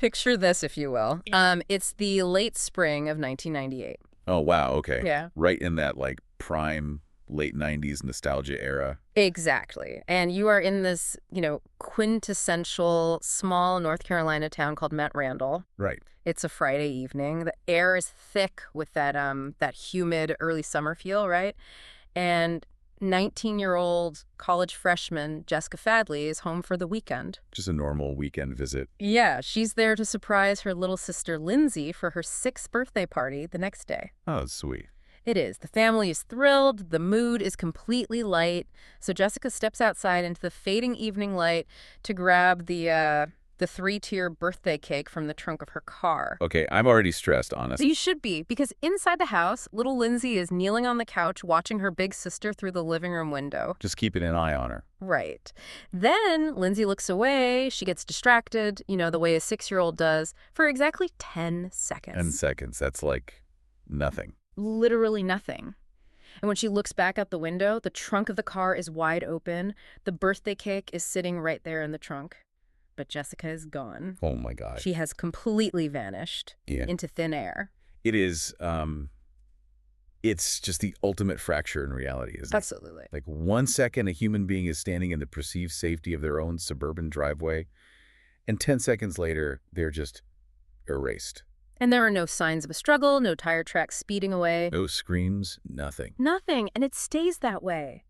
Picture this, if you will. It's the late spring of 1998. Oh, wow. Okay. Yeah. Right in that, like, prime late 90s nostalgia era. Exactly. And you are in this, quintessential small North Carolina town called Mount Randall. Right. It's a Friday evening. The air is thick with that humid early summer feel, right? And 19-year-old college freshman Jessica Fadley is home for the weekend. Just a normal weekend visit. Yeah, she's there to surprise her little sister Lindsay for her 6th birthday party the next day. Oh, sweet. It is. The family is thrilled. The mood is completely light. So Jessica steps outside into the fading evening light to grab the 3-tier birthday cake from the trunk of her car. Okay, I'm already stressed, honestly. You should be, because inside the house, little Lindsay is kneeling on the couch watching her big sister through the living room window. Just keeping an eye on her. Right. Then Lindsay looks away. She gets distracted, the way a 6-year-old does, for exactly 10 seconds. 10 seconds. That's like nothing. Literally nothing. And when she looks back out the window, the trunk of the car is wide open. The birthday cake is sitting right there in the trunk. But Jessica is gone. Oh, my God. She has completely vanished into thin air. It is, it's just the ultimate fracture in reality, isn't it? Absolutely. Like 1 second, a human being is standing in the perceived safety of their own suburban driveway, and 10 seconds later, they're just erased. And there are no signs of a struggle, no tire tracks speeding away. No screams, nothing. Nothing, and it stays that way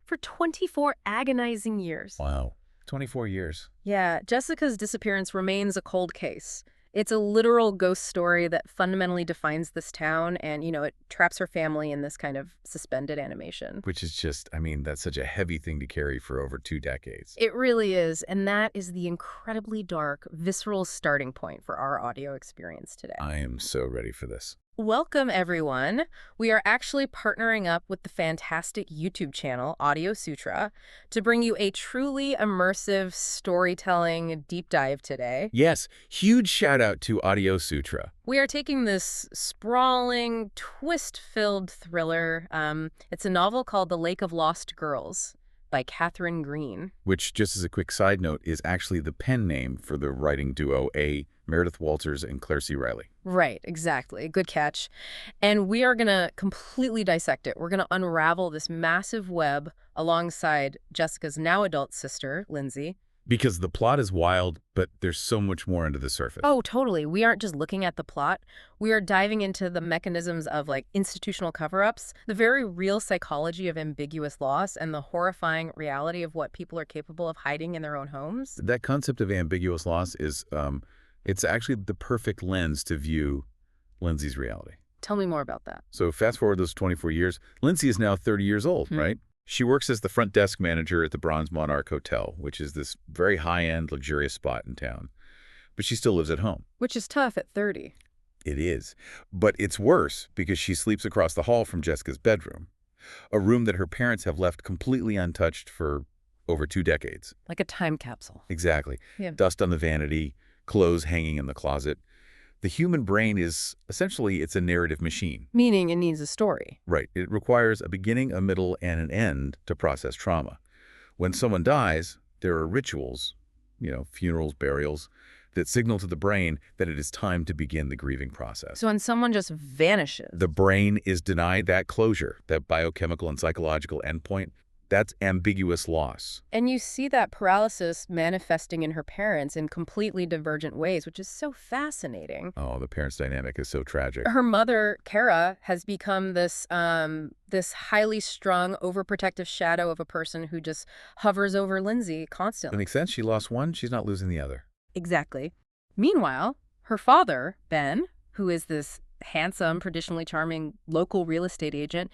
for 24 agonizing years. Wow. 24 years. Yeah, Jessica's disappearance remains a cold case. It's a literal ghost story that fundamentally defines this town, and, it traps her family in this kind of suspended animation. Which is just, that's such a heavy thing to carry for over 2 decades. It really is, and that is the incredibly dark, visceral starting point for our audio experience today. I am so ready for this. Welcome, everyone. We are actually partnering up with the fantastic YouTube channel, AudioSutra, to bring you a truly immersive storytelling deep dive today. Yes, huge shout out to AudioSutra. We are taking this sprawling, twist-filled thriller. It's a novel called The Lake of Lost Girls by Katherine Greene. Which, just as a quick side note, is actually the pen name for the writing duo Meredith Walters and Claire C. Riley. Right, exactly. Good catch. And we are going to completely dissect it. We're going to unravel this massive web alongside Jessica's now adult sister, Lindsay. Because the plot is wild, but there's so much more under the surface. Oh, totally. We aren't just looking at the plot. We are diving into the mechanisms of, institutional cover-ups, the very real psychology of ambiguous loss, and the horrifying reality of what people are capable of hiding in their own homes. That concept of ambiguous loss is, it's actually the perfect lens to view Lindsay's reality. Tell me more about that. So fast forward those 24 years, Lindsay is now 30 years old, right? She works as the front desk manager at the Bronze Monarch Hotel, which is this very high-end, luxurious spot in town. But she still lives at home. Which is tough at 30. It is. But it's worse because she sleeps across the hall from Jessica's bedroom, a room that her parents have left completely untouched for over 2 decades. Like a time capsule. Exactly. Yeah. Dust on the vanity, clothes hanging in the closet. The human brain is, essentially, it's a narrative machine. Meaning it needs a story. Right. It requires a beginning, a middle, and an end to process trauma. When someone dies, there are rituals, funerals, burials, that signal to the brain that it is time to begin the grieving process. So when someone just vanishes... The brain is denied that closure, that biochemical and psychological endpoint. That's ambiguous loss. And you see that paralysis manifesting in her parents in completely divergent ways, which is so fascinating. Oh, the parents' dynamic is so tragic. Her mother, Kara, has become this highly strung, overprotective shadow of a person who just hovers over Lindsay constantly. That makes sense. She lost one, she's not losing the other. Exactly. Meanwhile, her father, Ben, who is this handsome, traditionally charming local real estate agent,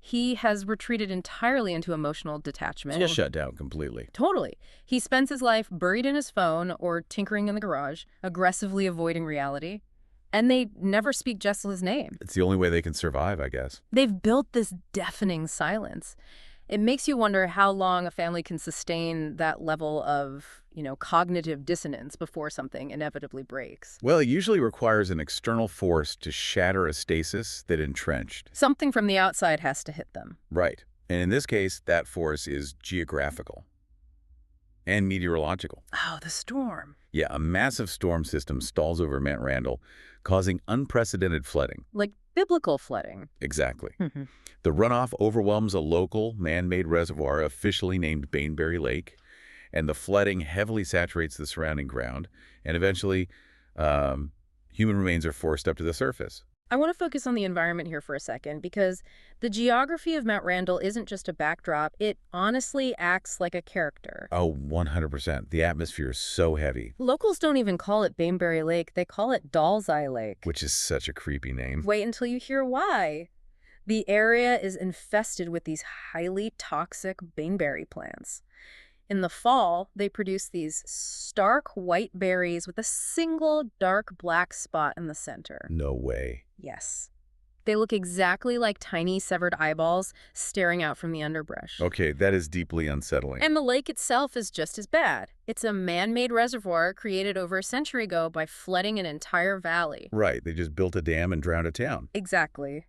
he has retreated entirely into emotional detachment. Just shut down completely. Totally. He spends his life buried in his phone or tinkering in the garage, aggressively avoiding reality. And they never speak Jessica's name. It's the only way they can survive, I guess. They've built this deafening silence. It makes you wonder how long a family can sustain that level of, cognitive dissonance before something inevitably breaks. Well, it usually requires an external force to shatter a stasis that entrenched. Something from the outside has to hit them. Right. And in this case, that force is geographical and meteorological. Oh, the storm. Yeah, a massive storm system stalls over Mount Randall, causing unprecedented flooding. Like biblical flooding. Exactly. Mhm. The runoff overwhelms a local man-made reservoir officially named Bainbury Lake, and the flooding heavily saturates the surrounding ground, and eventually um, human remains are forced up to the surface. I want to focus on the environment here for a second because the geography of Mount Randall isn't just a backdrop. It honestly acts like a character. Oh, 100%. The atmosphere is so heavy, Locals don't even call it Bainbury Lake. They call it Doll's Eye Lake. which is such a creepy name. Wait until you hear why. The area is infested with these highly toxic baneberry plants. In the fall, they produce these stark white berries with a single dark black spot in the center. No way. Yes. They look exactly like tiny severed eyeballs staring out from the underbrush. Okay, that is deeply unsettling. And the lake itself is just as bad. It's a man-made reservoir created over a century ago by flooding an entire valley. Right, they just built a dam and drowned a town. Exactly.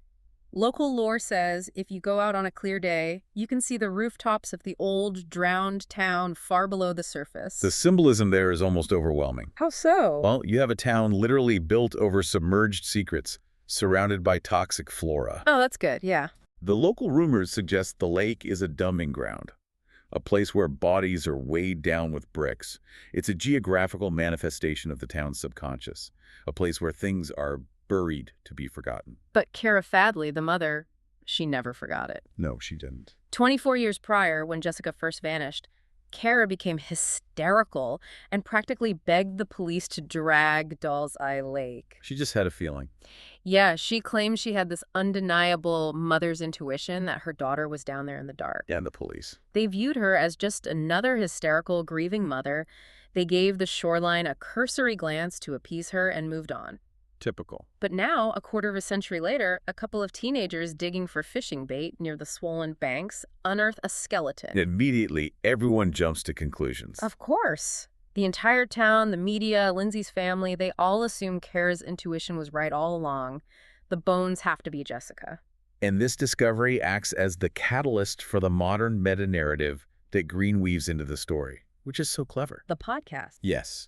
Local lore says if you go out on a clear day, you can see the rooftops of the old, drowned town far below the surface. The symbolism there is almost overwhelming. How so? Well, you have a town literally built over submerged secrets, surrounded by toxic flora. Oh, that's good, yeah. The local rumors suggest the lake is a dumping ground, a place where bodies are weighed down with bricks. It's a geographical manifestation of the town's subconscious, a place where things are buried to be forgotten. But Kara Fadley, the mother, she never forgot it. No, she didn't. 24 years prior, when Jessica first vanished, Kara became hysterical and practically begged the police to drag Doll's Eye Lake. She just had a feeling. Yeah, she claimed she had this undeniable mother's intuition that her daughter was down there in the dark. And the police. They viewed her as just another hysterical, grieving mother. They gave the shoreline a cursory glance to appease her and moved on. Typical. But now, a quarter of a century later, a couple of teenagers digging for fishing bait near the swollen banks unearth a skeleton. Immediately, everyone jumps to conclusions. Of course. The entire town, the media, Lindsay's family, they all assume Kara's intuition was right all along. The bones have to be Jessica. And this discovery acts as the catalyst for the modern meta-narrative that Greene weaves into the story, which is so clever. The podcast. Yes.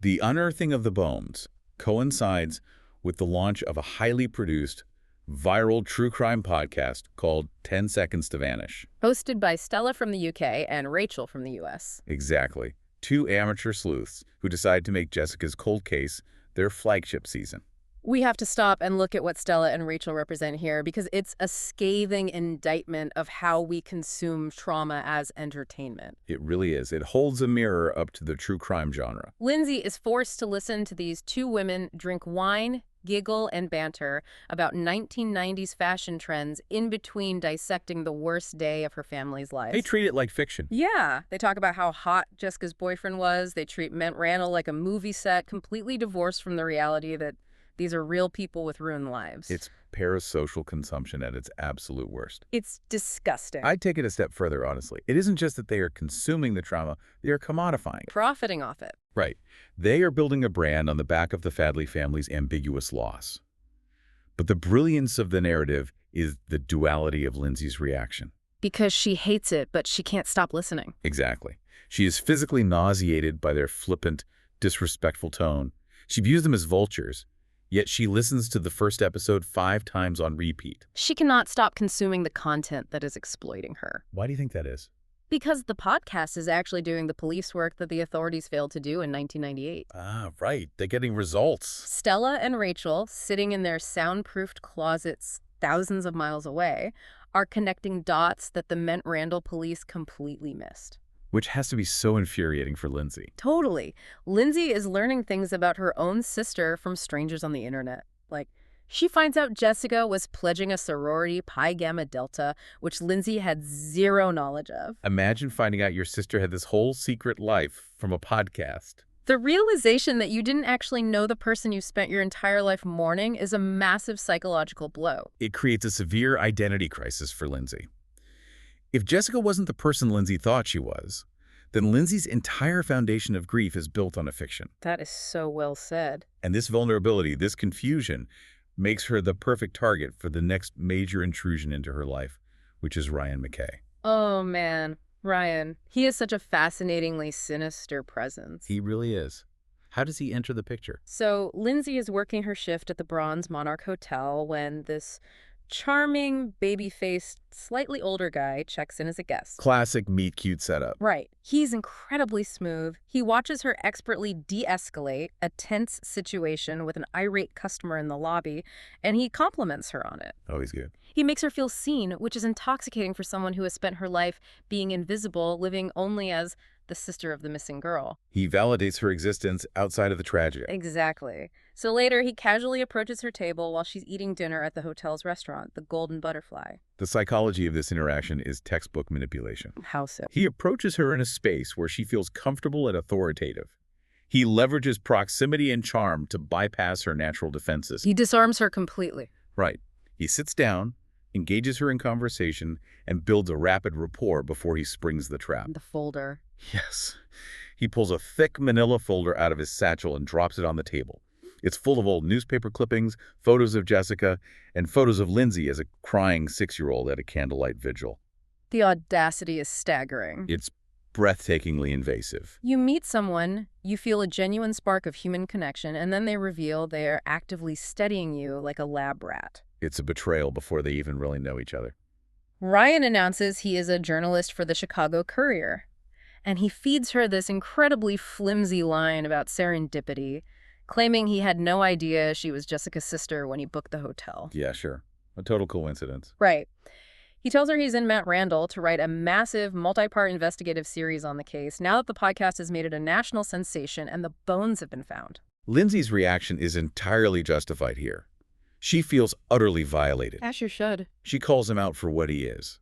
The unearthing of the bones coincides with the launch of a highly produced, viral true crime podcast called 10 Seconds to Vanish. Hosted by Stella from the UK and Rachel from the US. Exactly. Two amateur sleuths who decide to make Jessica's cold case their flagship season. We have to stop and look at what Stella and Rachel represent here because it's a scathing indictment of how we consume trauma as entertainment. It really is. It holds a mirror up to the true crime genre. Lindsay is forced to listen to these two women drink wine, giggle, and banter about 1990s fashion trends in between dissecting the worst day of her family's life. They treat it like fiction. Yeah. They talk about how hot Jessica's boyfriend was. They treat Mount Randall like a movie set, completely divorced from the reality that these are real people with ruined lives. It's parasocial consumption at its absolute worst. It's disgusting. I'd take it a step further, honestly. It isn't just that they are consuming the trauma, they are commodifying it. Profiting off it. Right. They are building a brand on the back of the Fadley family's ambiguous loss. But the brilliance of the narrative is the duality of Lindsay's reaction. Because she hates it, but she can't stop listening. Exactly. She is physically nauseated by their flippant, disrespectful tone. She views them as vultures, yet she listens to the first episode 5 times on repeat. She cannot stop consuming the content that is exploiting her. Why do you think that is? Because the podcast is actually doing the police work that the authorities failed to do in 1998. Ah, right. They're getting results. Stella and Rachel, sitting in their soundproofed closets thousands of miles away, are connecting dots that the Mount Randall police completely missed. Which has to be so infuriating for Lindsay. Totally. Lindsay is learning things about her own sister from strangers on the internet. Like, she finds out Jessica was pledging a sorority Pi Gamma Delta, which Lindsay had zero knowledge of. Imagine finding out your sister had this whole secret life from a podcast. The realization that you didn't actually know the person you spent your entire life mourning is a massive psychological blow. It creates a severe identity crisis for Lindsay. If Jessica wasn't the person Lindsay thought she was, then Lindsay's entire foundation of grief is built on a fiction. That is so well said. And this vulnerability, this confusion, makes her the perfect target for the next major intrusion into her life, which is Ryan McKay. Oh, man. Ryan. He is such a fascinatingly sinister presence. He really is. How does he enter the picture? So Lindsay is working her shift at the Bronze Monarch Hotel when this charming, baby-faced, slightly older guy checks in as a guest. Classic meet cute setup. Right. He's incredibly smooth. He watches her expertly de-escalate a tense situation with an irate customer in the lobby, and he compliments her on it. Always good. He makes her feel seen, which is intoxicating for someone who has spent her life being invisible, living only as the sister of the missing girl. He validates her existence outside of the tragedy. Exactly. So later, he casually approaches her table while she's eating dinner at the hotel's restaurant, the Golden Butterfly. The psychology of this interaction is textbook manipulation. How so? He approaches her in a space where she feels comfortable and authoritative. He leverages proximity and charm to bypass her natural defenses. He disarms her completely. Right. He sits down, engages her in conversation, and builds a rapid rapport before he springs the trap. The folder. Yes. He pulls a thick manila folder out of his satchel and drops it on the table. It's full of old newspaper clippings, photos of Jessica, and photos of Lindsay as a crying 6-year-old at a candlelight vigil. The audacity is staggering. It's breathtakingly invasive. You meet someone, you feel a genuine spark of human connection, and then they reveal they are actively studying you like a lab rat. It's a betrayal before they even really know each other. Ryan announces he is a journalist for the Chicago Courier, and he feeds her this incredibly flimsy line about serendipity, claiming he had no idea she was Jessica's sister when he booked the hotel. Yeah, sure. A total coincidence. Right. He tells her he's in Mount Randall to write a massive, multi-part investigative series on the case now that the podcast has made it a national sensation and the bones have been found. Lindsay's reaction is entirely justified here. She feels utterly violated. As you should. She calls him out for what he is.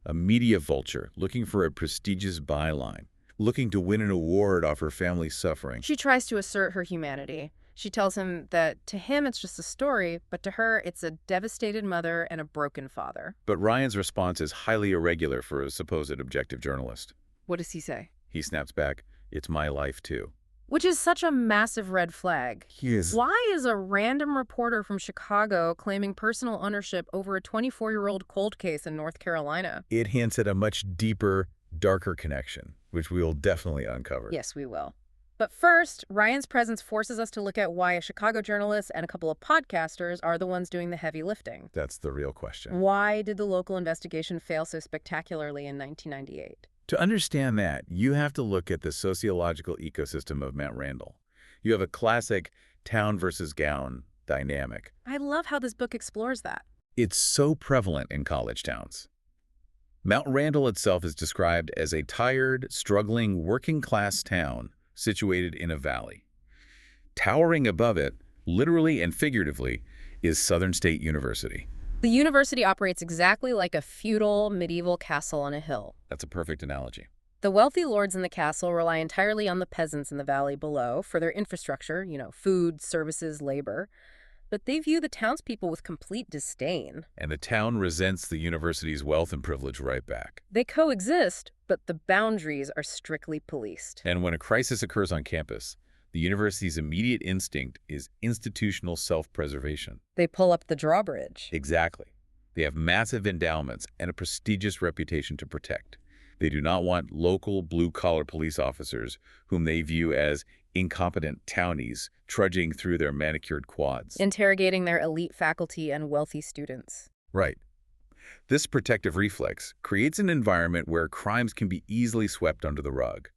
A media vulture looking for a prestigious byline, looking to win an award off her family's suffering. She tries to assert her humanity. She tells him that to him it's just a story, but to her it's a devastated mother and a broken father. But Ryan's response is highly irregular for a supposed objective journalist. What does he say? He snaps back, "It's my life too." Which is such a massive red flag. Why is a random reporter from Chicago claiming personal ownership over a 24-year-old cold case in North Carolina? It hints at a much deeper, darker connection, which we will definitely uncover. Yes, we will. But first, Ryan's presence forces us to look at why a Chicago journalist and a couple of podcasters are the ones doing the heavy lifting. That's the real question. Why did the local investigation fail so spectacularly in 1998? To understand that, you have to look at the sociological ecosystem of Mount Randall. You have a classic town versus gown dynamic. I love how this book explores that. It's so prevalent in college towns. Mount Randall itself is described as a tired, struggling, working-class town situated in a valley. Towering above it, literally and figuratively, is Southern State University. The university operates exactly like a feudal, medieval castle on a hill. That's a perfect analogy. The wealthy lords in the castle rely entirely on the peasants in the valley below for their infrastructure, food, services, labor. But they view the townspeople with complete disdain. And the town resents the university's wealth and privilege right back. They coexist, but the boundaries are strictly policed. And when a crisis occurs on campus, the university's immediate instinct is institutional self-preservation. They pull up the drawbridge. Exactly. They have massive endowments and a prestigious reputation to protect. They do not want local blue-collar police officers whom they view as incompetent townies trudging through their manicured quads. Interrogating their elite faculty and wealthy students. Right. This protective reflex creates an environment where crimes can be easily swept under the rug.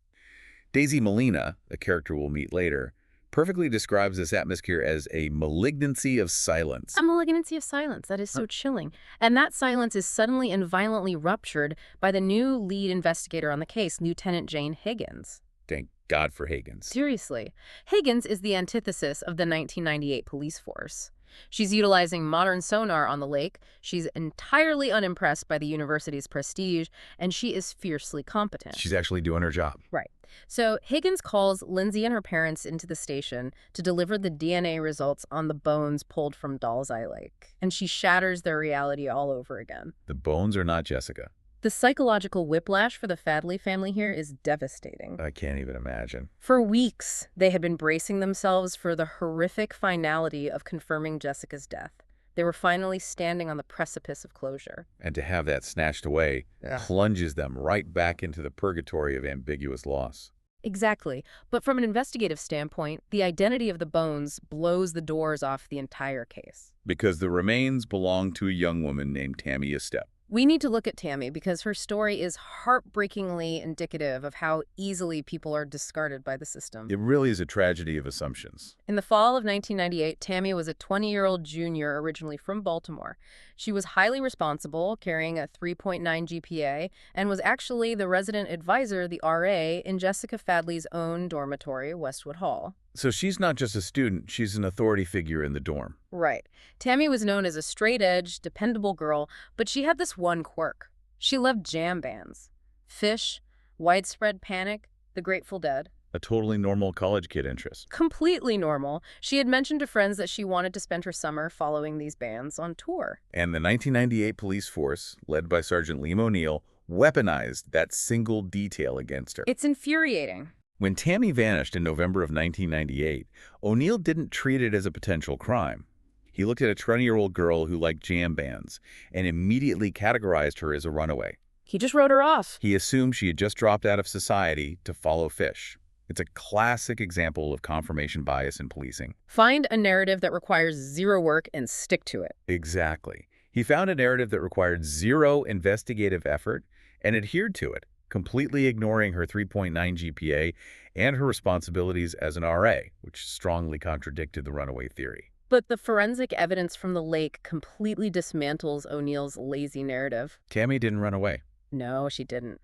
Daisy Molina, a character we'll meet later, perfectly describes this atmosphere as a malignancy of silence. A malignancy of silence. That is so chilling. And that silence is suddenly and violently ruptured by the new lead investigator on the case, Lieutenant Jane Higgins. Thank God for Higgins. Seriously. Higgins is the antithesis of the 1998 police force. She's utilizing modern sonar on the lake, she's entirely unimpressed by the university's prestige, and she is fiercely competent. She's actually doing her job. Right. So Higgins calls Lindsay and her parents into the station to deliver the DNA results on the bones pulled from Doll's Eye Lake. And she shatters their reality all over again. The bones are not Jessica. The psychological whiplash for the Fadley family here is devastating. I can't even imagine. For weeks, they had been bracing themselves for the horrific finality of confirming Jessica's death. They were finally standing on the precipice of closure. And to have that snatched away plunges them right back into the purgatory of ambiguous loss. Exactly. But from an investigative standpoint, the identity of the bones blows the doors off the entire case. Because the remains belong to a young woman named Tammy Estep. We need to look at Tammy because her story is heartbreakingly indicative of how easily people are discarded by the system. It really is a tragedy of assumptions. In the fall of 1998, Tammy was a 20-year-old junior originally from Baltimore. She was highly responsible, carrying a 3.9 GPA, and was actually the resident advisor, the RA, in Jessica Fadley's own dormitory, Westwood Hall. So she's not just a student, she's an authority figure in the dorm. Right. Tammy was known as a straight-edge, dependable girl, but she had this one quirk. She loved jam bands. Fish, Widespread Panic, The Grateful Dead. A totally normal college kid interest. Completely normal. She had mentioned to friends that she wanted to spend her summer following these bands on tour. And the 1998 police force, led by Sergeant Liam O'Neill, weaponized that single detail against her. It's infuriating. When Tammy vanished in November of 1998, O'Neill didn't treat it as a potential crime. He looked at a 20-year-old girl who liked jam bands and immediately categorized her as a runaway. He just wrote her off. He assumed she had just dropped out of society to follow Fish. It's a classic example of confirmation bias in policing. Find a narrative that requires zero work and stick to it. Exactly. He found a narrative that required zero investigative effort and adhered to it, completely ignoring her 3.9 GPA and her responsibilities as an RA, which strongly contradicted the runaway theory. But the forensic evidence from the lake completely dismantles O'Neill's lazy narrative. Tammy didn't run away. No, she didn't.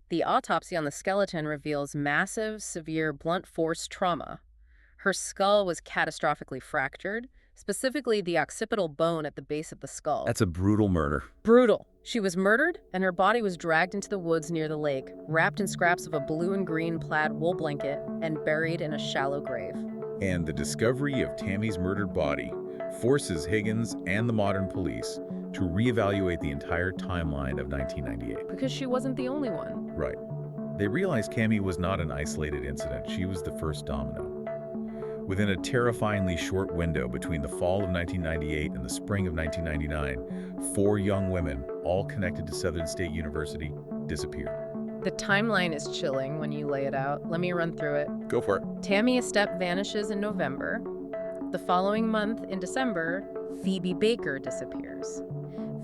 The autopsy on the skeleton reveals massive, severe, blunt force trauma. Her skull was catastrophically fractured, specifically the occipital bone at the base of the skull. That's a brutal murder. Brutal. She was murdered, and her body was dragged into the woods near the lake, wrapped in scraps of a blue and green plaid wool blanket, and buried in a shallow grave. And the discovery of Tammy's murdered body forces Higgins and the modern police to reevaluate the entire timeline of 1998. Because she wasn't the only one. Right. They realized Tammy was not an isolated incident. She was the first domino. Within a terrifyingly short window between the fall of 1998 and the spring of 1999, 4 young women, all connected to Southern State University, disappeared. The timeline is chilling when you lay it out. Let me run through it. Go for it. Tammy Estep vanishes in November. The following month, in December, Phoebe Baker disappears.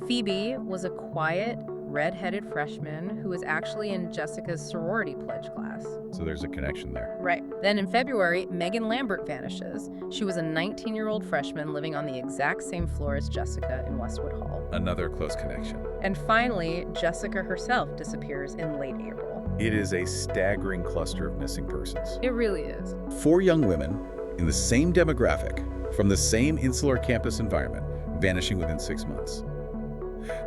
Phoebe was a quiet, red-headed freshman who was actually in Jessica's sorority pledge class. So there's a connection there. Right. Then in February, Megan Lambert vanishes. She was a 19-year-old freshman living on the exact same floor as Jessica in Westwood Hall. Another close connection. And finally, Jessica herself disappears in late April. It is a staggering cluster of missing persons. It really is. 4 young women in the same demographic, from the same insular campus environment, vanishing within 6 months.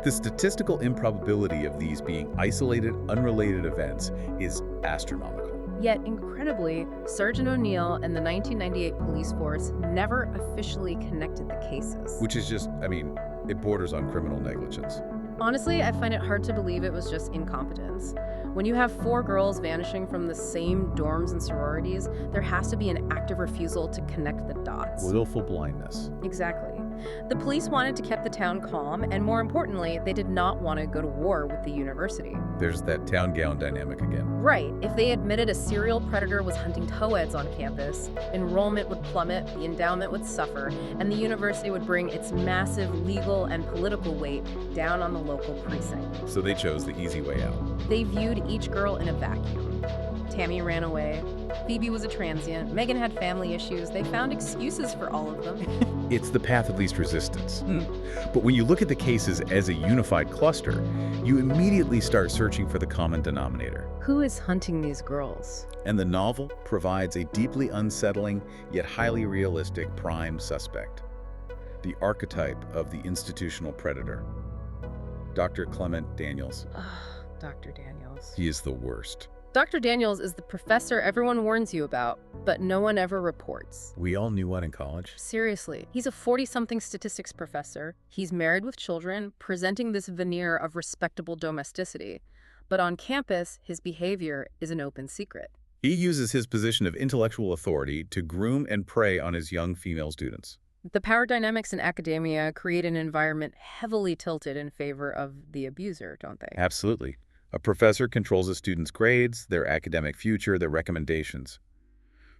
The statistical improbability of these being isolated, unrelated events is astronomical. Yet, incredibly, Sergeant O'Neill and the 1998 police force never officially connected the cases. Which is just, it borders on criminal negligence. Honestly, I find it hard to believe it was just incompetence. When you have 4 girls vanishing from the same dorms and sororities, there has to be an active refusal to connect the dots. Willful blindness. Exactly. The police wanted to keep the town calm, and more importantly, they did not want to go to war with the university. There's that town gown dynamic again. Right. If they admitted a serial predator was hunting co-eds on campus, enrollment would plummet, the endowment would suffer, and the university would bring its massive legal and political weight down on the local precinct. So they chose the easy way out. They viewed each girl in a vacuum. Tammy ran away. Phoebe was a transient. Megan had family issues. They found excuses for all of them. It's the path of least resistance. But when you look at the cases as a unified cluster, you immediately start searching for the common denominator. Who is hunting these girls? And the novel provides a deeply unsettling yet highly realistic prime suspect. The archetype of the institutional predator. Dr. Clement Daniels. Dr. Daniels. He is the worst. Dr. Daniels is the professor everyone warns you about, but no one ever reports. We all knew what in college? Seriously, he's a 40-something statistics professor. He's married with children, presenting this veneer of respectable domesticity. But on campus, his behavior is an open secret. He uses his position of intellectual authority to groom and prey on his young female students. The power dynamics in academia create an environment heavily tilted in favor of the abuser, don't they? Absolutely. A professor controls a student's grades, their academic future, their recommendations.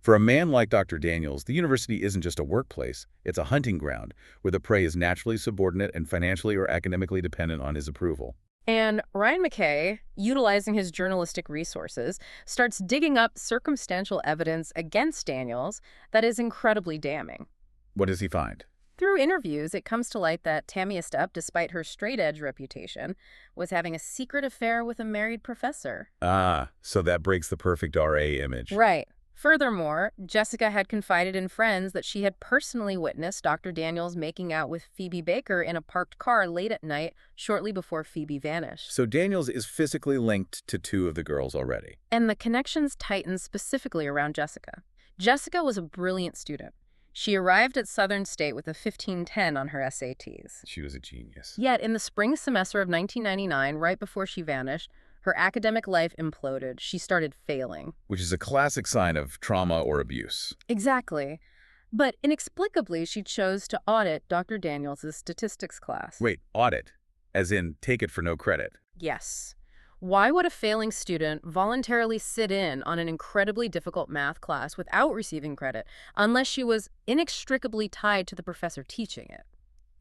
For a man like Dr. Daniels, the university isn't just a workplace, it's a hunting ground where the prey is naturally subordinate and financially or academically dependent on his approval. And Ryan McKay, utilizing his journalistic resources, starts digging up circumstantial evidence against Daniels that is incredibly damning. What does he find? Through interviews, it comes to light that Tammy Estep, despite her straight-edge reputation, was having a secret affair with a married professor. Ah, so that breaks the perfect RA image. Right. Furthermore, Jessica had confided in friends that she had personally witnessed Dr. Daniels making out with Phoebe Baker in a parked car late at night, shortly before Phoebe vanished. So Daniels is physically linked to two of the girls already. And the connections tighten specifically around Jessica. Jessica was a brilliant student. She arrived at Southern State with a 1510 on her SATs. She was a genius. Yet, in the spring semester of 1999, right before she vanished, her academic life imploded. She started failing. Which is a classic sign of trauma or abuse. Exactly. But inexplicably, she chose to audit Dr. Daniels' statistics class. Wait, audit? As in, take it for no credit? Yes. Why would a failing student voluntarily sit in on an incredibly difficult math class without receiving credit unless she was inextricably tied to the professor teaching it?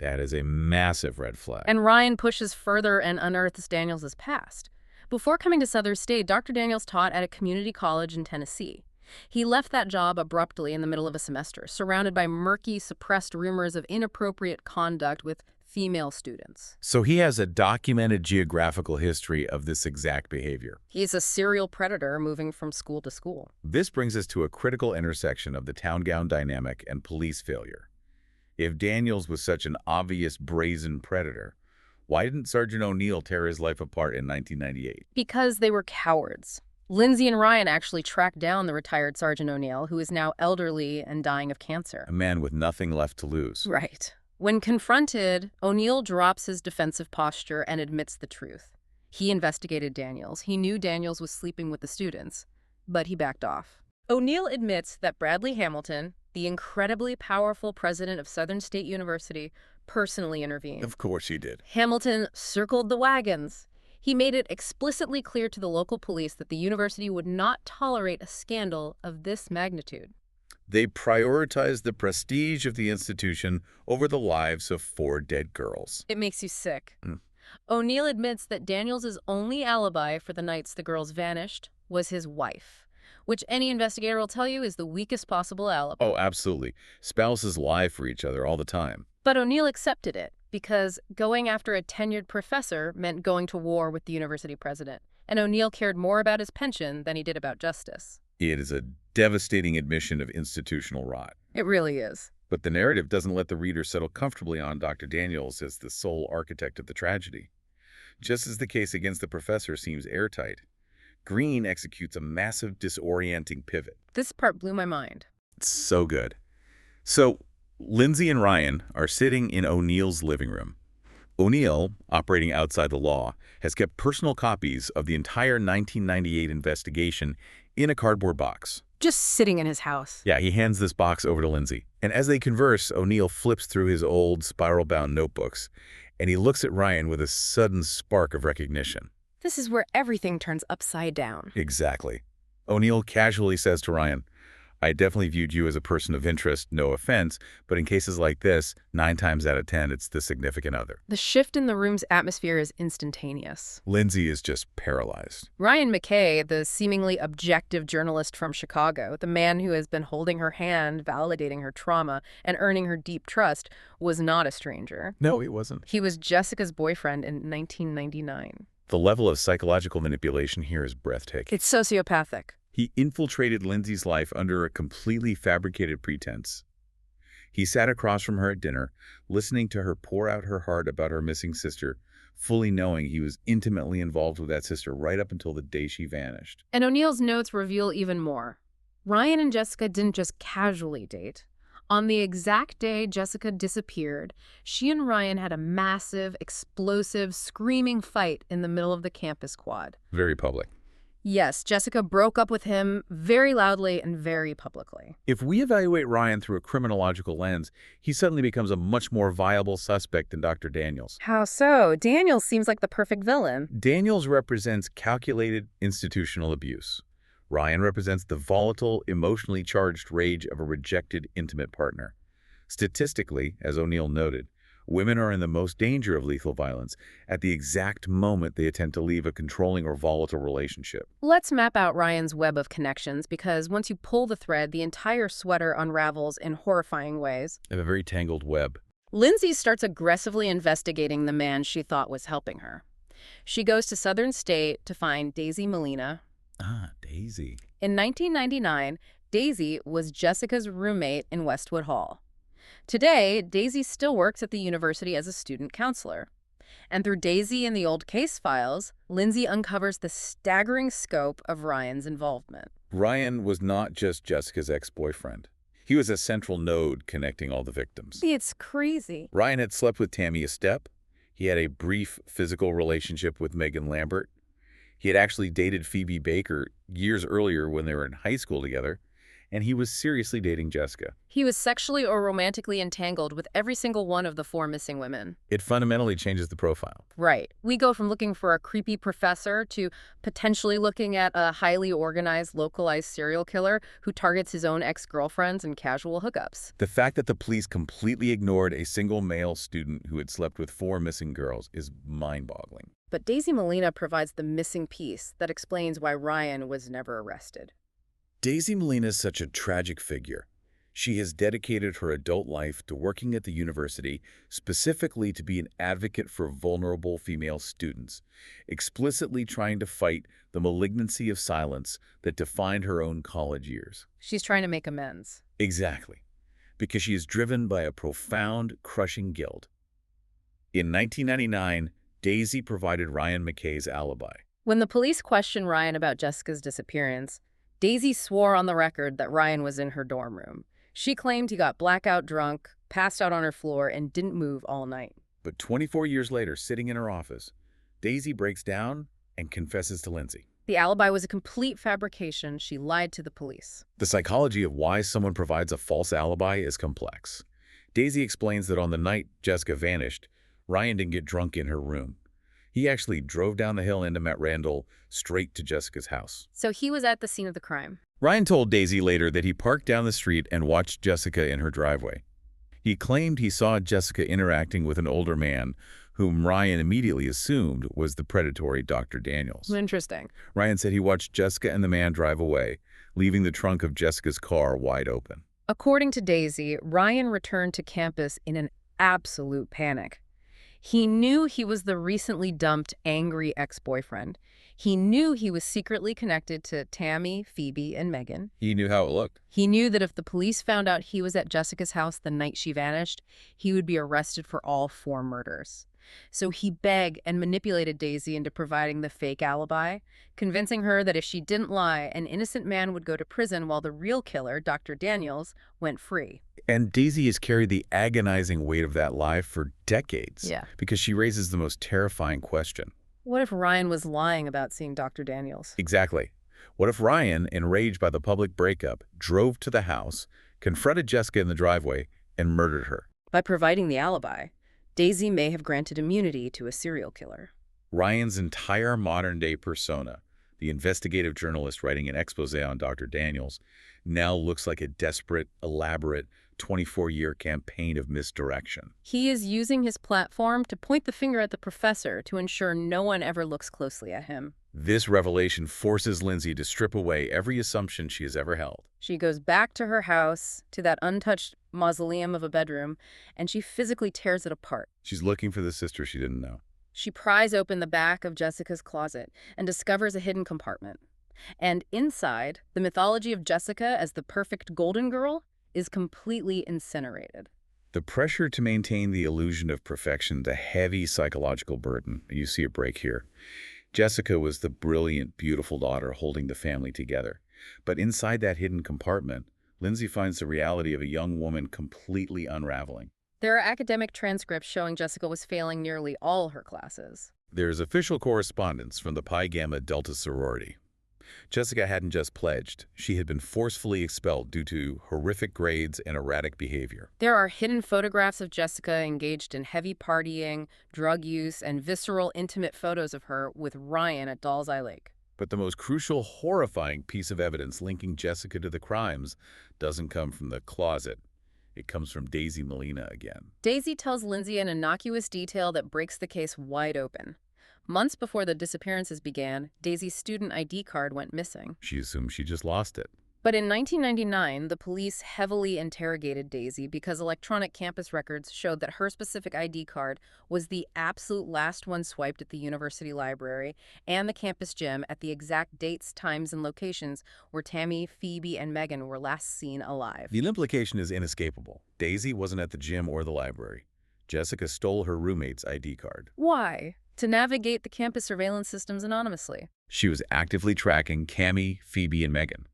That is a massive red flag. And Ryan pushes further and unearths Daniels' past. Before coming to Southern State, Dr. Daniels taught at a community college in Tennessee. He left that job abruptly in the middle of a semester, surrounded by murky, suppressed rumors of inappropriate conduct with female students. So he has a documented geographical history of this exact behavior. He's a serial predator moving from school to school. This brings us to a critical intersection of the town gown dynamic and police failure. If Daniels was such an obvious brazen predator, why didn't Sergeant O'Neill tear his life apart in 1998? Because they were cowards. Lindsay and Ryan actually tracked down the retired Sergeant O'Neill, who is now elderly and dying of cancer. A man with nothing left to lose. Right. When confronted, O'Neill drops his defensive posture and admits the truth. He investigated Daniels. He knew Daniels was sleeping with the students, but he backed off. O'Neill admits that Bradley Hamilton, the incredibly powerful president of Southern State University, personally intervened. Of course he did. Hamilton circled the wagons. He made it explicitly clear to the local police that the university would not tolerate a scandal of this magnitude. They prioritized the prestige of the institution over the lives of 4 dead girls. It makes you sick. O'Neill admits that Daniels' only alibi for the nights the girls vanished was his wife, which any investigator will tell you is the weakest possible alibi. Oh, absolutely. Spouses lie for each other all the time. But O'Neill accepted it because going after a tenured professor meant going to war with the university president, and O'Neill cared more about his pension than he did about justice. It is a devastating admission of institutional rot. It really is. But the narrative doesn't let the reader settle comfortably on Dr. Daniels as the sole architect of the tragedy. Just as the case against the professor seems airtight, Greene executes a massive disorienting pivot. This part blew my mind. It's so good. So, Lindsay and Ryan are sitting in O'Neill's living room. O'Neill, operating outside the law, has kept personal copies of the entire 1998 investigation in a cardboard box. Just sitting in his house. Yeah, he hands this box over to Lindsay. And as they converse, O'Neill flips through his old spiral-bound notebooks, and he looks at Ryan with a sudden spark of recognition. This is where everything turns upside down. Exactly. O'Neill casually says to Ryan, I definitely viewed you as a person of interest, no offense, but in cases like this, 9 times out of 10, it's the significant other. The shift in the room's atmosphere is instantaneous. Lindsay is just paralyzed. Ryan McKay, the seemingly objective journalist from Chicago, the man who has been holding her hand, validating her trauma, and earning her deep trust, was not a stranger. No, he wasn't. He was Jessica's boyfriend in 1999. The level of psychological manipulation here is breathtaking. It's sociopathic. He infiltrated Lindsay's life under a completely fabricated pretense. He sat across from her at dinner, listening to her pour out her heart about her missing sister, fully knowing he was intimately involved with that sister right up until the day she vanished. And O'Neill's notes reveal even more. Ryan and Jessica didn't just casually date. On the exact day Jessica disappeared, she and Ryan had a massive, explosive, screaming fight in the middle of the campus quad. Very public. Yes, Jessica broke up with him very loudly and very publicly. If we evaluate Ryan through a criminological lens, he suddenly becomes a much more viable suspect than Dr. Daniels. How so? Daniel seems like the perfect villain. Daniels represents calculated institutional abuse. Ryan represents the volatile, emotionally charged rage of a rejected intimate partner. Statistically, as O'Neill noted, women are in the most danger of lethal violence at the exact moment they attempt to leave a controlling or volatile relationship. Let's map out Ryan's web of connections because once you pull the thread, the entire sweater unravels in horrifying ways. They have a very tangled web. Lindsay starts aggressively investigating the man she thought was helping her. She goes to Southern State to find Daisy Molina. Ah, Daisy. In 1999, Daisy was Jessica's roommate in Westwood Hall. Today, Daisy still works at the university as a student counselor. And through Daisy and the old case files, Lindsay uncovers the staggering scope of Ryan's involvement. Ryan was not just Jessica's ex-boyfriend. He was a central node connecting all the victims. It's crazy. Ryan had slept with Tammy Estep. He had a brief physical relationship with Megan Lambert. He had actually dated Phoebe Baker years earlier when they were in high school together. And he was seriously dating Jessica. He was sexually or romantically entangled with every single one of the 4 missing women. It fundamentally changes the profile. Right. We go from looking for a creepy professor to potentially looking at a highly organized, localized serial killer who targets his own ex-girlfriends and casual hookups. The fact that the police completely ignored a single male student who had slept with 4 missing girls is mind-boggling. But Daisy Molina provides the missing piece that explains why Ryan was never arrested. Daisy Molina is such a tragic figure. She has dedicated her adult life to working at the university, specifically to be an advocate for vulnerable female students, explicitly trying to fight the malignancy of silence that defined her own college years. She's trying to make amends. Exactly, because she is driven by a profound, crushing guilt. In 1999, Daisy provided Ryan McKay's alibi. When the police questioned Ryan about Jessica's disappearance, Daisy swore on the record that Ryan was in her dorm room. She claimed he got blackout drunk, passed out on her floor, and didn't move all night. But 24 years later, sitting in her office, Daisy breaks down and confesses to Lindsay. The alibi was a complete fabrication. She lied to the police. The psychology of why someone provides a false alibi is complex. Daisy explains that on the night Jessica vanished, Ryan didn't get drunk in her room. He actually drove down the hill into Met Randall straight to Jessica's house. So he was at the scene of the crime. Ryan told Daisy later that he parked down the street and watched Jessica in her driveway. He claimed he saw Jessica interacting with an older man, whom Ryan immediately assumed was the predatory Dr. Daniels. Interesting. Ryan said he watched Jessica and the man drive away, leaving the trunk of Jessica's car wide open. According to Daisy, Ryan returned to campus in an absolute panic. He knew he was the recently dumped, angry ex-boyfriend. He knew he was secretly connected to Tammy, Phoebe, and Megan. He knew how it looked. He knew that if the police found out he was at Jessica's house the night she vanished, he would be arrested for all 4 murders. So he begged and manipulated Daisy into providing the fake alibi, convincing her that if she didn't lie, an innocent man would go to prison while the real killer, Dr. Daniels, went free. And Daisy has carried the agonizing weight of that lie for decades. Yeah. Because she raises the most terrifying question. What if Ryan was lying about seeing Dr. Daniels? Exactly. What if Ryan, enraged by the public breakup, drove to the house, confronted Jessica in the driveway, and murdered her? By providing the alibi, Daisy may have granted immunity to a serial killer. Ryan's entire modern-day persona, the investigative journalist writing an expose on Dr. Daniels, now looks like a desperate, elaborate, 24-year campaign of misdirection. He is using his platform to point the finger at the professor to ensure no one ever looks closely at him. This revelation forces Lindsay to strip away every assumption she has ever held. She goes back to her house, to that untouched mausoleum of a bedroom, and she physically tears it apart. She's looking for the sister she didn't know. She pries open the back of Jessica's closet and discovers a hidden compartment. And inside, the mythology of Jessica as the perfect golden girl is completely incinerated. The pressure to maintain the illusion of perfection, the heavy psychological burden. You see a break here. Jessica was the brilliant, beautiful daughter holding the family together. But inside that hidden compartment, Lindsay finds the reality of a young woman completely unraveling. There are academic transcripts showing Jessica was failing nearly all her classes. There's official correspondence from the Pi Gamma Delta sorority. Jessica hadn't just pledged. She had been forcefully expelled due to horrific grades and erratic behavior. There are hidden photographs of Jessica engaged in heavy partying, drug use, and visceral, intimate photos of her with Ryan at Dolls Eye Lake. But the most crucial, horrifying piece of evidence linking Jessica to the crimes doesn't come from the closet. It comes from Daisy Molina again. Daisy tells Lindsay an innocuous detail that breaks the case wide open. Months before the disappearances began, Daisy's student ID card went missing. She assumed she just lost it. But in 1999, the police heavily interrogated Daisy because electronic campus records showed that her specific ID card was the absolute last one swiped at the university library and the campus gym at the exact dates, times, and locations where Tammy, Phoebe, and Megan were last seen alive. The implication is inescapable. Daisy wasn't at the gym or the library. Jessica stole her roommate's ID card. Why? To navigate the campus surveillance systems anonymously. She was actively tracking Cammy, Phoebe, and Megan.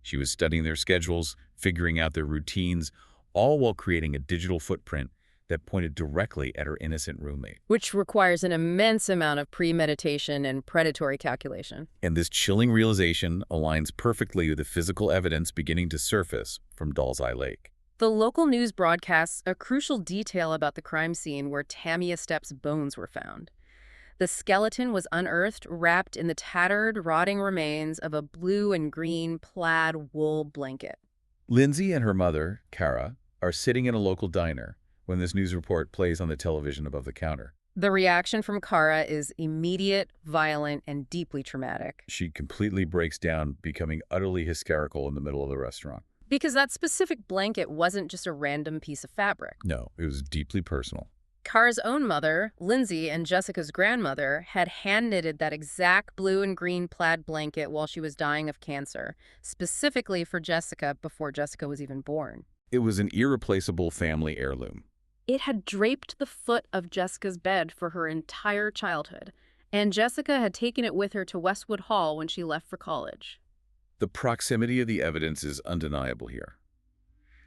She was studying their schedules, figuring out their routines, all while creating a digital footprint that pointed directly at her innocent roommate. Which requires an immense amount of premeditation and predatory calculation. And this chilling realization aligns perfectly with the physical evidence beginning to surface from Dolls Eye Lake. The local news broadcasts a crucial detail about the crime scene where Tammy Estep's bones were found. The skeleton was unearthed, wrapped in the tattered, rotting remains of a blue and green plaid wool blanket. Lindsay and her mother, Kara, are sitting in a local diner when this news report plays on the television above the counter. The reaction from Kara is immediate, violent, and deeply traumatic. She completely breaks down, becoming utterly hysterical in the middle of the restaurant. Because that specific blanket wasn't just a random piece of fabric. No, it was deeply personal. Kara's own mother, Lindsay, and Jessica's grandmother had hand-knitted that exact blue and green plaid blanket while she was dying of cancer, specifically for Jessica before Jessica was even born. It was an irreplaceable family heirloom. It had draped the foot of Jessica's bed for her entire childhood, and Jessica had taken it with her to Westwood Hall when she left for college. The proximity of the evidence is undeniable here.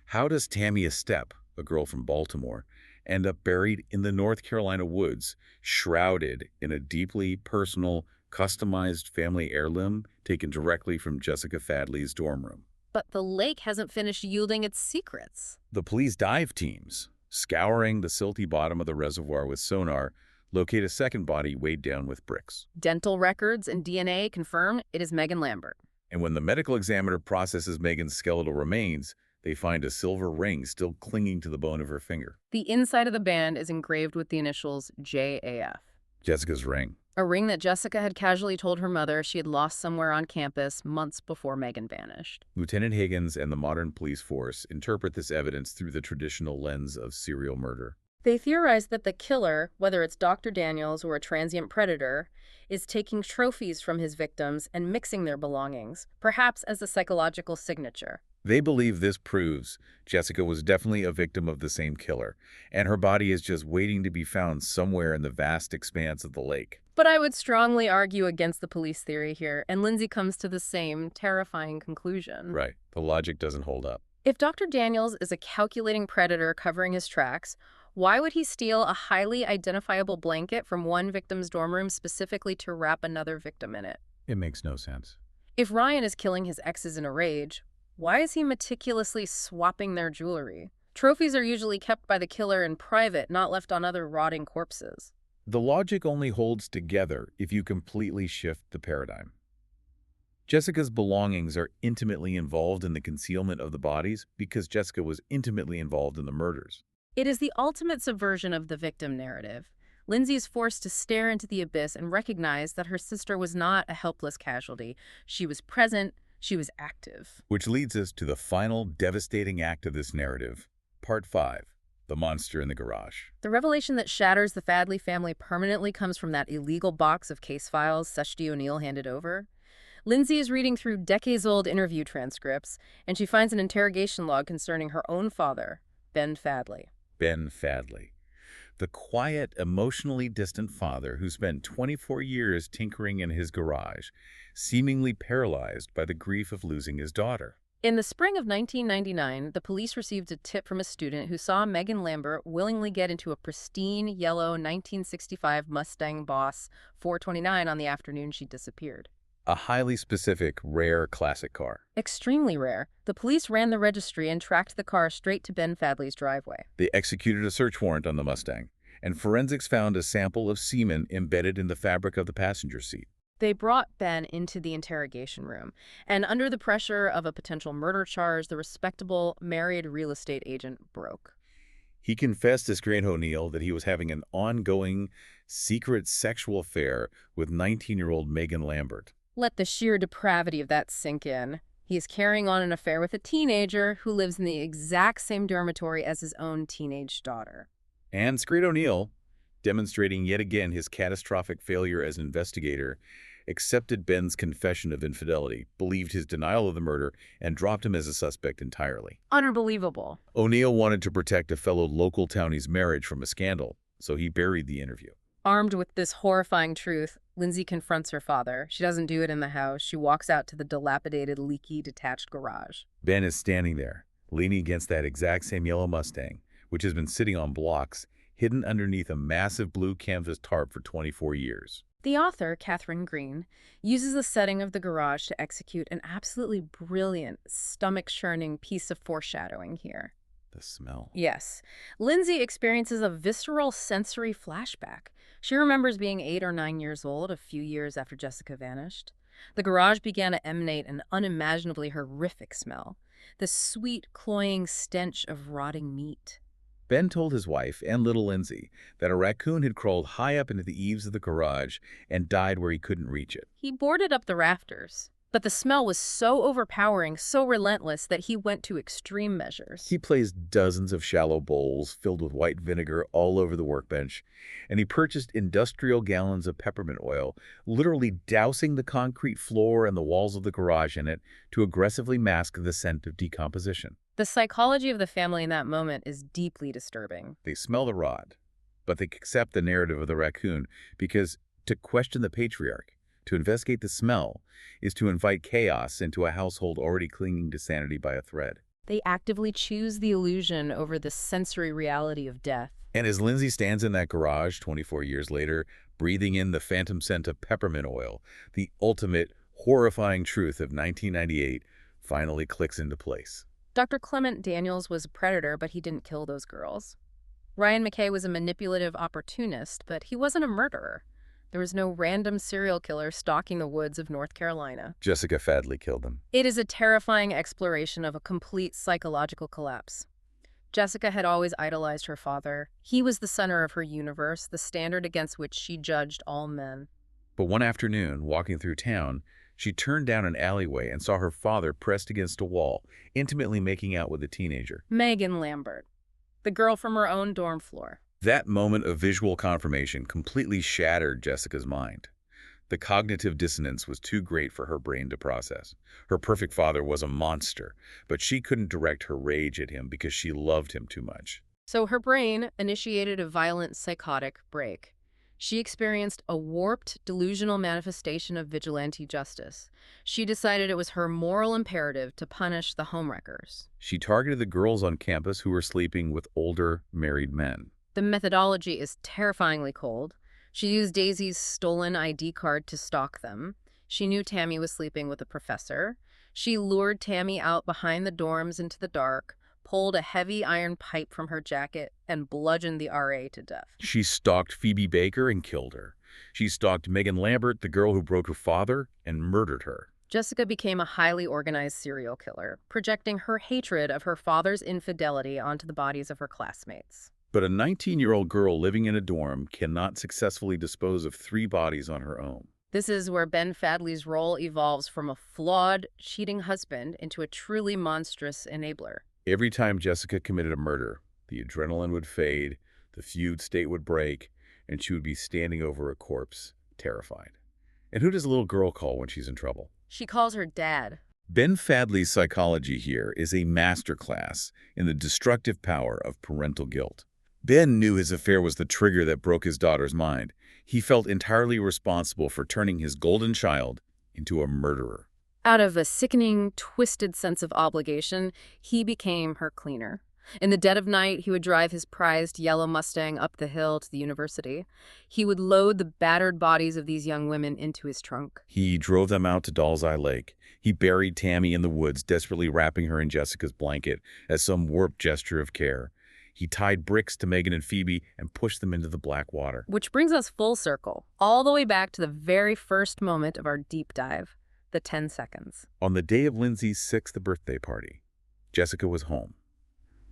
How does Tammy Estep, a girl from Baltimore, end up buried in the North Carolina woods, shrouded in a deeply personal, customized family heirloom taken directly from Jessica Fadley's dorm room? But the lake hasn't finished yielding its secrets. The police dive teams, scouring the silty bottom of the reservoir with sonar, locate a second body weighed down with bricks. Dental records and DNA confirm it is Megan Lambert. And when the medical examiner processes Megan's skeletal remains, they find a silver ring still clinging to the bone of her finger. The inside of the band is engraved with the initials JAF. Jessica's ring. A ring that Jessica had casually told her mother she had lost somewhere on campus months before Megan vanished. Lieutenant Higgins and the modern police force interpret this evidence through the traditional lens of serial murder. They theorize that the killer, whether it's Dr. Daniels or a transient predator, is taking trophies from his victims and mixing their belongings, perhaps as a psychological signature. They believe this proves Jessica was definitely a victim of the same killer, and her body is just waiting to be found somewhere in the vast expanse of the lake. But I would strongly argue against the police theory here, and Lindsay comes to the same terrifying conclusion. Right. The logic doesn't hold up. If Dr. Daniels is a calculating predator covering his tracks, why would he steal a highly identifiable blanket from one victim's dorm room specifically to wrap another victim in it? It makes no sense. If Ryan is killing his exes in a rage, why is he meticulously swapping their jewelry? Trophies are usually kept by the killer in private, not left on other rotting corpses. The logic only holds together if you completely shift the paradigm. Jessica's belongings are intimately involved in the concealment of the bodies because Jessica was intimately involved in the murders. It is the ultimate subversion of the victim narrative. Lindsay is forced to stare into the abyss and recognize that her sister was not a helpless casualty. She was present, she was active. Which leads us to the final devastating act of this narrative, Part 5, The Monster in the Garage. The revelation that shatters the Fadley family permanently comes from that illegal box of case files Seshti O'Neill handed over. Lindsay is reading through decades-old interview transcripts, and she finds an interrogation log concerning her own father, Ben Fadley. Ben Fadley, the quiet, emotionally distant father who spent 24 years tinkering in his garage, seemingly paralyzed by the grief of losing his daughter. In the spring of 1999, the police received a tip from a student who saw Megan Lambert willingly get into a pristine yellow 1965 Mustang Boss 429 on the afternoon she disappeared. A highly specific, rare classic car. Extremely rare. The police ran the registry and tracked the car straight to Ben Fadley's driveway. They executed a search warrant on the Mustang, and forensics found a sample of semen embedded in the fabric of the passenger seat. They brought Ben into the interrogation room, and under the pressure of a potential murder charge, the respectable, married real estate agent broke. He confessed to Greene O'Neill that he was having an ongoing, secret sexual affair with 19-year-old Megan Lambert. Let the sheer depravity of that sink in. He is carrying on an affair with a teenager who lives in the exact same dormitory as his own teenage daughter. And Greene O'Neill, demonstrating yet again his catastrophic failure as an investigator, accepted Ben's confession of infidelity, believed his denial of the murder, and dropped him as a suspect entirely. Unbelievable. O'Neill wanted to protect a fellow local townie's marriage from a scandal, so he buried the interview. Armed with this horrifying truth, Lindsay confronts her father. She doesn't do it in the house. She walks out to the dilapidated, leaky, detached garage. Ben is standing there, leaning against that exact same yellow Mustang, which has been sitting on blocks, hidden underneath a massive blue canvas tarp for 24 years. The author, Katherine Greene, uses the setting of the garage to execute an absolutely brilliant, stomach-churning piece of foreshadowing here. The smell. Yes. Lindsay experiences a visceral sensory flashback. She remembers being 8 or 9 years old, a few years after Jessica vanished. The garage began to emanate an unimaginably horrific smell, the sweet, cloying stench of rotting meat. Ben told his wife and little Lindsay that a raccoon had crawled high up into the eaves of the garage and died where he couldn't reach it. He boarded up the rafters, but the smell was so overpowering, so relentless, that he went to extreme measures. He placed dozens of shallow bowls filled with white vinegar all over the workbench, and he purchased industrial gallons of peppermint oil, literally dousing the concrete floor and the walls of the garage in it to aggressively mask the scent of decomposition. The psychology of the family in that moment is deeply disturbing. They smell the rot, but they accept the narrative of the raccoon because to question the patriarch, to investigate the smell, is to invite chaos into a household already clinging to sanity by a thread. They actively choose the illusion over the sensory reality of death. And as Lindsay stands in that garage 24 years later, breathing in the phantom scent of peppermint oil, the ultimate horrifying truth of 1998 finally clicks into place. Dr. Clement Daniels was a predator, but he didn't kill those girls. Ryan McKay was a manipulative opportunist, but he wasn't a murderer. There was no random serial killer stalking the woods of North Carolina. Jessica Fadley killed them. It is a terrifying exploration of a complete psychological collapse. Jessica had always idolized her father. He was the center of her universe, the standard against which she judged all men. But one afternoon, walking through town, she turned down an alleyway and saw her father pressed against a wall, intimately making out with a teenager. Megan Lambert, the girl from her own dorm floor. That moment of visual confirmation completely shattered Jessica's mind. The cognitive dissonance was too great for her brain to process. Her perfect father was a monster, but she couldn't direct her rage at him because she loved him too much. So her brain initiated a violent psychotic break. She experienced a warped, delusional manifestation of vigilante justice. She decided it was her moral imperative to punish the homewreckers. She targeted the girls on campus who were sleeping with older, married men. The methodology is terrifyingly cold. She used Daisy's stolen ID card to stalk them. She knew Tammy was sleeping with a professor. She lured Tammy out behind the dorms into the dark, pulled a heavy iron pipe from her jacket, and bludgeoned the RA to death. She stalked Phoebe Baker and killed her. She stalked Megan Lambert, the girl who broke her father, and murdered her. Jessica became a highly organized serial killer, projecting her hatred of her father's infidelity onto the bodies of her classmates. But a 19-year-old girl living in a dorm cannot successfully dispose of 3 bodies on her own. This is where Ben Fadley's role evolves from a flawed, cheating husband into a truly monstrous enabler. Every time Jessica committed a murder, the adrenaline would fade, the fugue state would break, and she would be standing over a corpse, terrified. And who does a little girl call when she's in trouble? She calls her dad. Ben Fadley's psychology here is a masterclass in the destructive power of parental guilt. Ben knew his affair was the trigger that broke his daughter's mind. He felt entirely responsible for turning his golden child into a murderer. Out of a sickening, twisted sense of obligation, he became her cleaner. In the dead of night, he would drive his prized yellow Mustang up the hill to the university. He would load the battered bodies of these young women into his trunk. He drove them out to Doll's Eye Lake. He buried Tammy in the woods, desperately wrapping her in Jessica's blanket as some warped gesture of care. He tied bricks to Megan and Phoebe and pushed them into the black water. Which brings us full circle, all the way back to the very first moment of our deep dive, the 10 seconds. On the day of Lindsay's 6th birthday party, Jessica was home.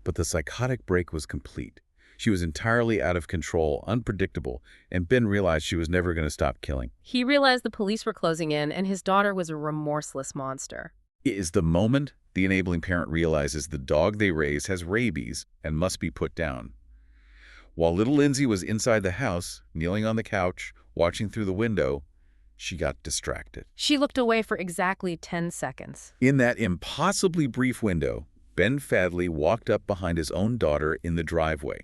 But the psychotic break was complete. She was entirely out of control, unpredictable, and Ben realized she was never going to stop killing. He realized the police were closing in, and his daughter was a remorseless monster. It is the moment the enabling parent realizes the dog they raise has rabies and must be put down. While little Lindsay was inside the house, kneeling on the couch, watching through the window, she got distracted. She looked away for exactly 10 seconds. In that impossibly brief window, Ben Fadley walked up behind his own daughter in the driveway.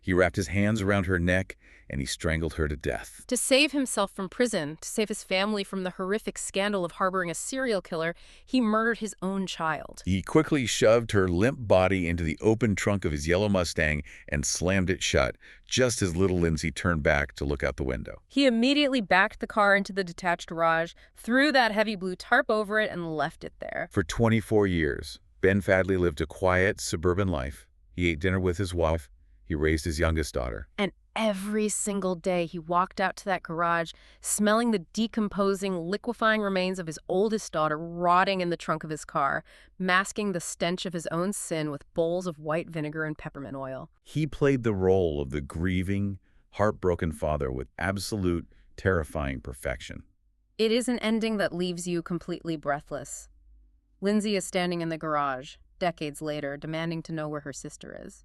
He wrapped his hands around her neck and he strangled her to death. To save himself from prison, to save his family from the horrific scandal of harboring a serial killer, he murdered his own child. He quickly shoved her limp body into the open trunk of his yellow Mustang and slammed it shut, just as little Lindsay turned back to look out the window. He immediately backed the car into the detached garage, threw that heavy blue tarp over it, and left it there. For 24 years, Ben Fadley lived a quiet, suburban life. He ate dinner with his wife. He raised his youngest daughter. And every single day he walked out to that garage, smelling the decomposing, liquefying remains of his oldest daughter rotting in the trunk of his car, masking the stench of his own sin with bowls of white vinegar and peppermint oil. He played the role of the grieving, heartbroken father with absolute, terrifying perfection. It is an ending that leaves you completely breathless. Lindsay is standing in the garage, decades later, demanding to know where her sister is.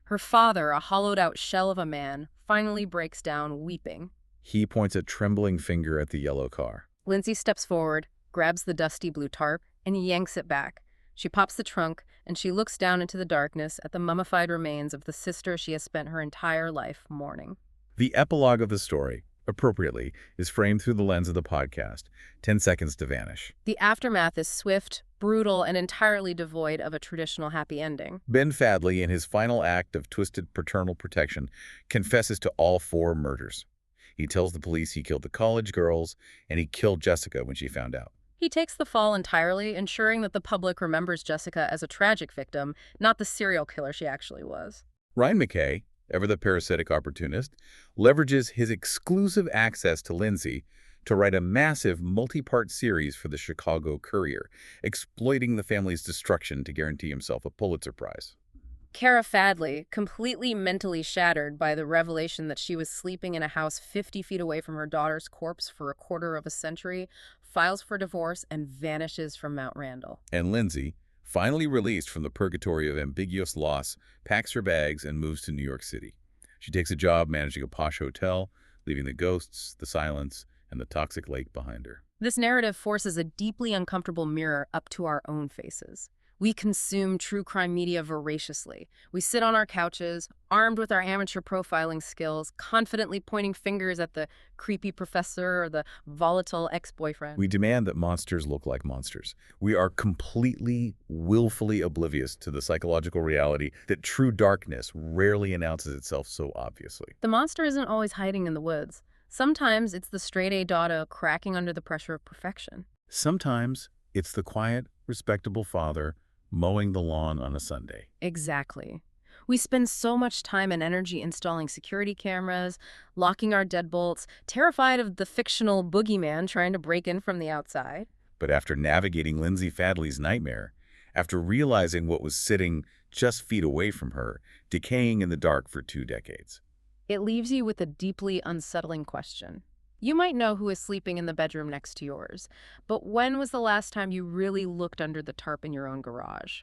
Her father, a hollowed-out shell of a man, finally breaks down, weeping. He points a trembling finger at the yellow car. Lindsay steps forward, grabs the dusty blue tarp, and yanks it back. She pops the trunk, and she looks down into the darkness at the mummified remains of the sister she has spent her entire life mourning. The epilogue of the story, appropriately, is framed through the lens of the podcast, 10 Seconds to Vanish. The aftermath is swift, brutal, and entirely devoid of a traditional happy ending. Ben Fadley, in his final act of twisted paternal protection, confesses to all 4 murders. He tells the police he killed the college girls, and he killed Jessica when she found out. He takes the fall entirely, ensuring that the public remembers Jessica as a tragic victim, not the serial killer she actually was. Ryan McKay, ever the parasitic opportunist, leverages his exclusive access to Lindsay to write a massive multi-part series for the Chicago Courier, exploiting the family's destruction to guarantee himself a Pulitzer Prize. Kara Fadley, completely mentally shattered by the revelation that she was sleeping in a house 50 feet away from her daughter's corpse for a quarter of a century, files for divorce and vanishes from Mount Randall. And Lindsay, finally released from the purgatory of ambiguous loss, packs her bags and moves to New York City. She takes a job managing a posh hotel, leaving the ghosts, the silence, and the toxic lake behind her. This narrative forces a deeply uncomfortable mirror up to our own faces. We consume true crime media voraciously. We sit on our couches, armed with our amateur profiling skills, confidently pointing fingers at the creepy professor or the volatile ex-boyfriend. We demand that monsters look like monsters. We are completely, willfully oblivious to the psychological reality that true darkness rarely announces itself so obviously. The monster isn't always hiding in the woods. Sometimes it's the straight-A daughter cracking under the pressure of perfection. Sometimes it's the quiet, respectable father mowing the lawn on a Sunday. Exactly. We spend so much time and energy installing security cameras, locking our deadbolts, terrified of the fictional boogeyman trying to break in from the outside. But after navigating Lindsay Fadley's nightmare, after realizing what was sitting just feet away from her, decaying in the dark for 2 decades, it leaves you with a deeply unsettling question. You might know who is sleeping in the bedroom next to yours, but when was the last time you really looked under the tarp in your own garage?